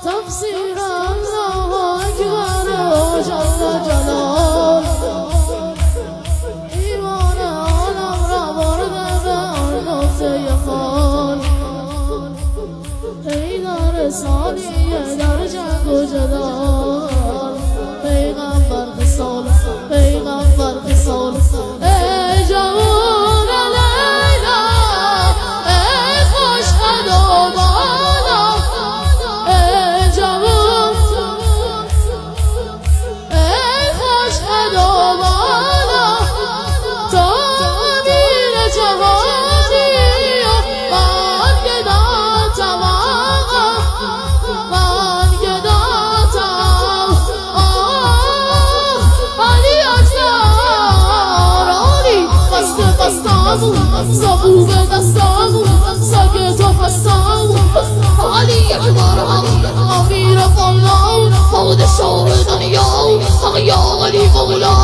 تفسیر الله اکبر جل جلال ایمان عالم را برده به نقطه خال حیدر ثانیه در جنگ و جدال پیغمبر خصال پیغمبر خصال ای جوان لیلا ای خوش ادا بالا ای جوان ای خوش ادا بالا تو امیر جهانی من گداتم آقا من گداتم علی اکبر علی قصد قصدامون زبون به دستامون سگ تو پستامون علی اکبر امیر قلام پادشاه دنیا آقا یا علی مولا